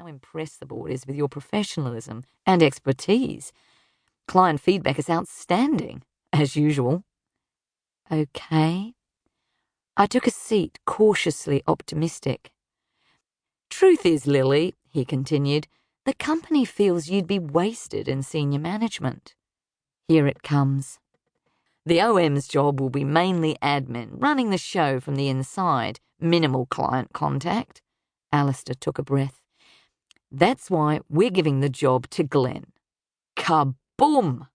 how impressed the board is with your professionalism and expertise. Client feedback is outstanding, as usual. Okay. I took a seat, cautiously optimistic. Truth is, Lily, he continued, the company feels you'd be wasted in senior management. Here it comes. The OM's job will be mainly admin, running the show from the inside, minimal client contact. Alistair took a breath. That's why we're giving the job to Glenn. Kaboom!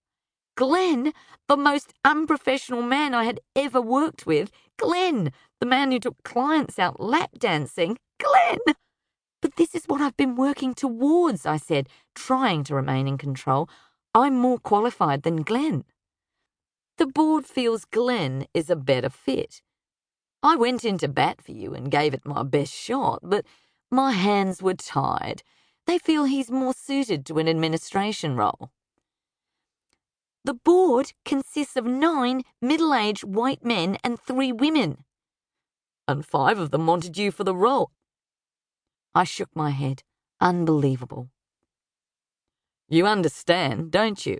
Glenn, the most unprofessional man I had ever worked with. Glenn, the man who took clients out lap dancing. Glenn! But this is what I've been working towards, I said, trying to remain in control. I'm more qualified than Glenn. The board feels Glenn is a better fit. I went into bat for you and gave it my best shot, but my hands were tied. They feel he's more suited to an administration role. The board consists of 9 middle-aged white men and 3 women. And 5 of them wanted you for the role. I shook my head. Unbelievable. You understand, don't you?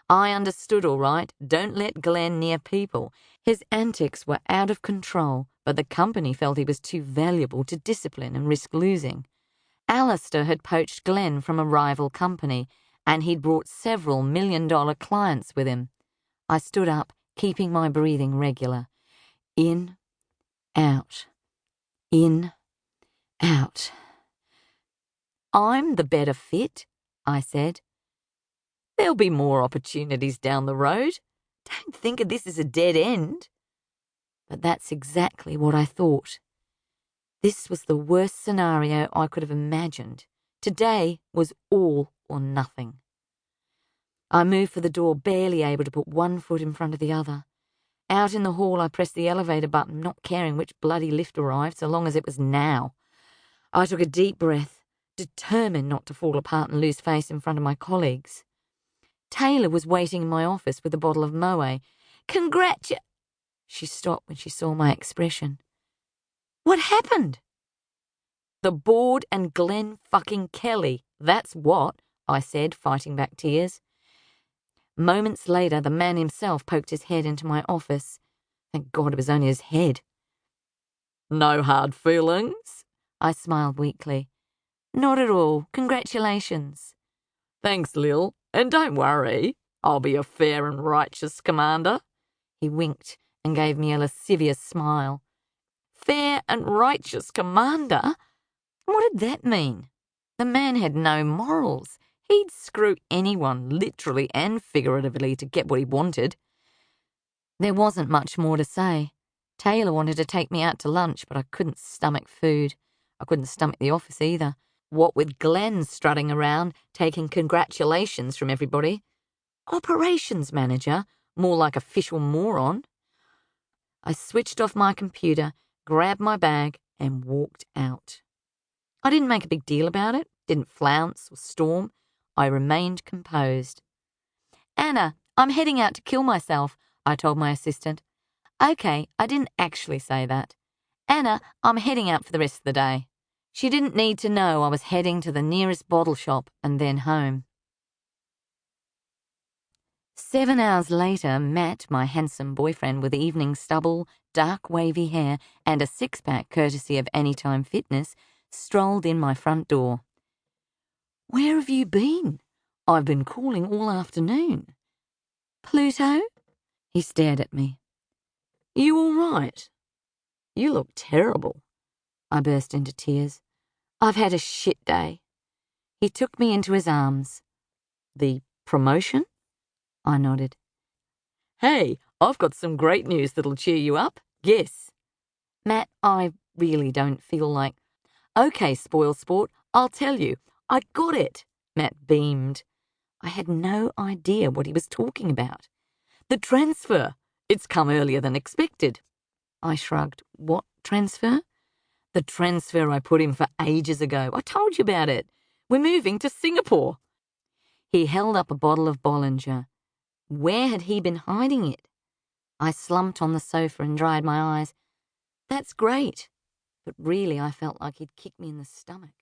I understood all right. Don't let Glenn near people. His antics were out of control, but the company felt he was too valuable to discipline and risk losing. Alistair had poached Glenn from a rival company, and he'd brought several million-dollar clients with him. I stood up, keeping my breathing regular. In, out, in, out. I'm the better fit, I said. There'll be more opportunities down the road. Don't think of this as a dead end. But that's exactly what I thought. This was the worst scenario I could have imagined. Today was all or nothing. I moved for the door, barely able to put one foot in front of the other. Out in the hall, I pressed the elevator button, not caring which bloody lift arrived, so long as it was now. I took a deep breath, determined not to fall apart and lose face in front of my colleagues. Taylor was waiting in my office with a bottle of Moet. She stopped when she saw my expression. What happened? The board and Glenn fucking Kelly, that's what, I said, fighting back tears. Moments later, the man himself poked his head into my office. Thank God it was only his head. No hard feelings? I smiled weakly. Not at all. Congratulations. Thanks, Lil. And don't worry, I'll be a fair and righteous commander. He winked and gave me a lascivious smile. Fair and righteous commander? What did that mean? The man had no morals. He'd screw anyone, literally and figuratively, to get what he wanted. There wasn't much more to say. Taylor wanted to take me out to lunch, but I couldn't stomach food. I couldn't stomach the office either. What with Glenn strutting around, taking congratulations from everybody. Operations manager, more like official moron. I switched off my computer, grabbed my bag, and walked out. I didn't make a big deal about it, didn't flounce or storm. I remained composed. Anna, I'm heading out to kill myself, I told my assistant. Okay, I didn't actually say that. Anna, I'm heading out for the rest of the day. She didn't need to know I was heading to the nearest bottle shop and then home. 7 hours later, Matt, my handsome boyfriend with evening stubble, dark wavy hair, and a six-pack courtesy of Anytime Fitness, strolled in my front door. Where have you been? I've been calling all afternoon. Pluto? He stared at me. You all right? You look terrible. I burst into tears. I've had a shit day. He took me into his arms. The promotion? I nodded. Hey, I've got some great news that'll cheer you up. Guess. Matt, I really don't feel like... Okay, spoilsport, I'll tell you. I got it. Matt beamed. I had no idea what he was talking about. The transfer. It's come earlier than expected. I shrugged. What transfer? The transfer I put in for ages ago. I told you about it. We're moving to Singapore. He held up a bottle of Bollinger. Where had he been hiding it? I slumped on the sofa and dried my eyes. That's great. But really, I felt like he'd kicked me in the stomach.